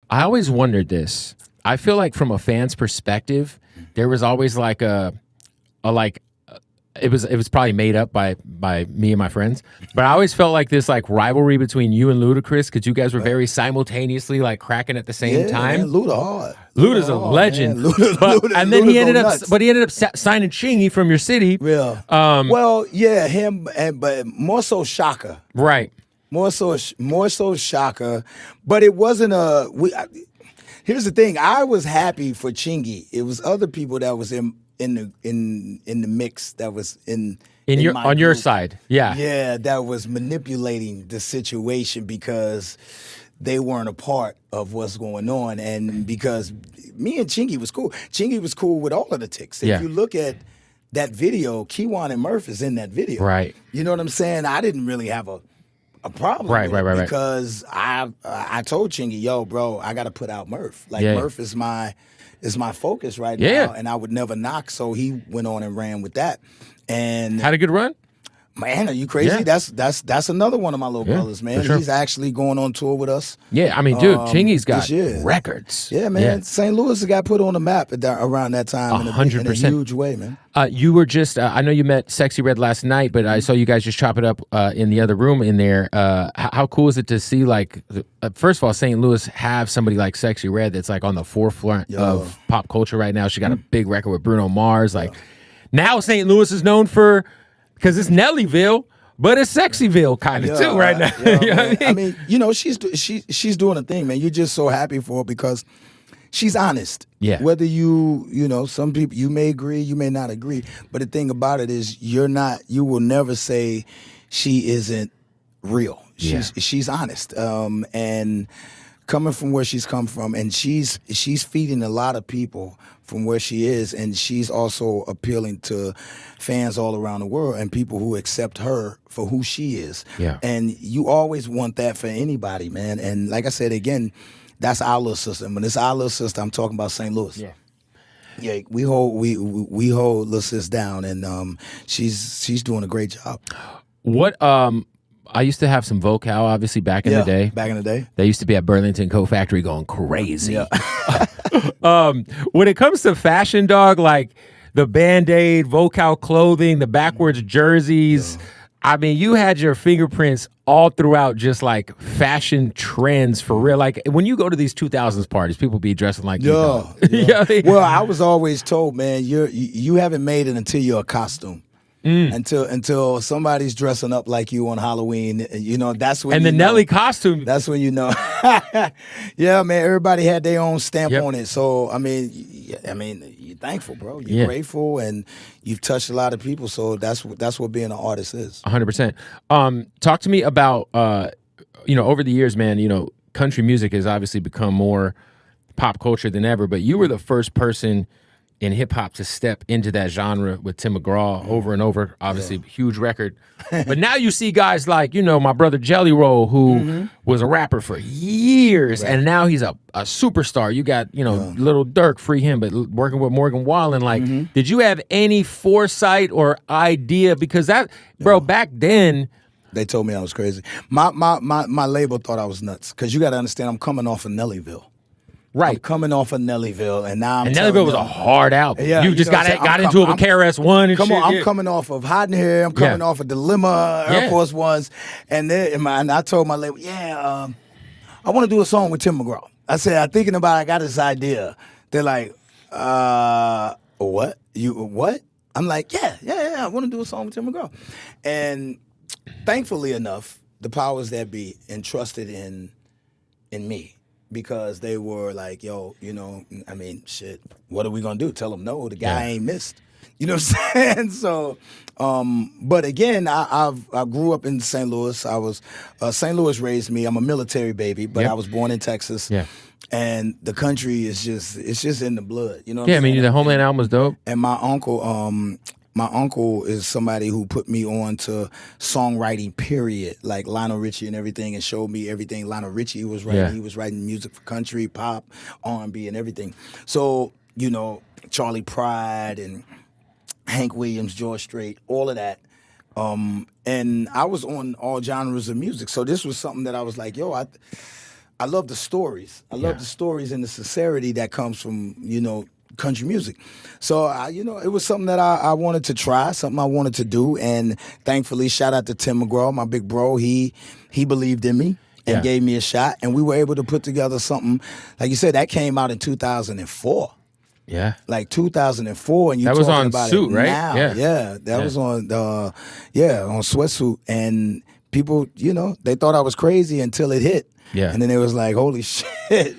I always wondered this. I feel like from a fan's perspective, there was always like a like it was probably made up by me and my friends, but I always felt like this like rivalry between you and Ludacris because you guys were very simultaneously like cracking at the same Yeah, time. man, Luda hard. Luda's a hard, legend, man. Luda, and then Luda he ended go up, nuts. but he ended up signing Chingy from your city, Yeah. Well, yeah, him, but more so Shaka. right? More so Shaka. But it wasn't a. Here's the thing. I was happy for Chingy. It was other people that was in the mix that was in Your my on your group. side, yeah. Yeah, that was manipulating the situation because they weren't a part of what's going on, and because me and Chingy was cool. Chingy was cool with all of the ticks. If Yeah. you look at that video, Keywan and Murph is in that video. Right. You know what I'm saying? I didn't really have a problem Right, with it right. because I told Chingy, yo, bro, I got to put out Murph. Like Yeah. Murph is my focus right Yeah. now, and I would never knock. So he went on and ran with that. And Had a good run. man, are you crazy? Yeah. That's another one of my little Yeah, brothers, man. for sure. He's actually going on tour with us. Yeah, I mean, dude, Chingy's got this year. records. Yeah, man. St. Louis got put on the map around that time in a 100%. huge way, man. You were just, I know you met Sexy Red last night, but I saw you guys just chop it up in the other room in there. How cool is it to see, like, first of all, St. Louis have somebody like Sexy Red that's like on the forefront of pop culture right now. She got a big record with Bruno Mars. Like, now St. Louis is known for, because it's Nellyville, but it's Sexyville kind of too right now. Yeah, You know man. what I mean? you know, she's doing a thing, man. You're just so happy for her because she's honest. Yeah. Whether you know, some people, you may agree, you may not agree, but the thing about it is you will never say she isn't real. She's honest. And coming from where she's come from, and she's feeding a lot of people from where she is, and she's also appealing to fans all around the world and people who accept her for who she is. Yeah. And you always want that for anybody, man. And like I said again, that's our little sister. When it's our little sister, I'm talking about St. Louis. Yeah. Yeah, we hold little sis down, and she's doing a great job. What, I used to have some vocal, obviously, back in the day. Back in the day. They used to be at Burlington Co Factory going crazy. Yeah. When it comes to fashion, dog, like the Band-Aid, vocal clothing, the backwards jerseys, I mean, you had your fingerprints all throughout just like fashion trends for real. Like when you go to these 2000s parties, people be dressing like you. Dog. You know what I mean? Well, I was always told, man, you haven't made it until you're a costume. Until somebody's dressing up like you on Halloween, you know, that's when. And the Nelly costume. That's when you know. Yeah, man. Everybody had their own stamp Yep. on it. So I mean, you're thankful, bro. You're grateful, and you've touched a lot of people. So that's what being an artist is. 100%. Talk to me about over the years, man. Country music has obviously become more pop culture than ever. But you were the first person in hip hop to step into that genre with Tim McGraw over and over. Obviously, huge record. But now you see guys like, my brother Jelly Roll, who was a rapper for years, and now he's a superstar. You got, Little Dirk, free him, but working with Morgan Wallen. Like, did you have any foresight or idea? Because that, bro, back then. They told me I was crazy. My label thought I was nuts. Because you got to understand, I'm coming off of Nellyville. Right. I'm coming off of Nellyville, and now I'm Nellyville was a hard album. Yeah, you just got into it with KRS-One and Come shit. on, I'm coming off of Hot in Here. I'm coming off of Dilemma, Air Force Ones, and I told my label, I want to do a song with Tim McGraw. I said, I'm thinking about it, I got this idea. They're like, what? What? I'm like, yeah, I want to do a song with Tim McGraw. And thankfully enough, the powers that be entrusted in me. Because they were like, yo, shit, what are we gonna do? Tell him no, the guy ain't missed. You know what I'm saying? So, but again, I grew up in St. Louis. I was, St. Louis raised me. I'm a military baby, but I was born in Texas. Yeah. And the country is it's just in the blood. You know what I'm saying? The Homeland album was dope. And my uncle is somebody who put me on to songwriting, period, like Lionel Richie and everything, and showed me everything Lionel Richie was writing. Yeah. He was writing music for country, pop, R&B, and everything. So, Charlie Pride and Hank Williams, George Strait, all of that. And I was on all genres of music. So this was something that I was like, yo, I love the stories. I love the stories and the sincerity that comes from, country music. So, it was something that I wanted to try, something I wanted to do. And thankfully, shout out to Tim McGraw, my big bro. He believed in me and gave me a shot. And we were able to put together something, like you said, that came out in 2004. Yeah. Like 2004. And you that was talking on about Suit, it right? now. Yeah. That was on, on Sweatsuit. And people, they thought I was crazy until it hit. Yeah. And then it was like, holy shit.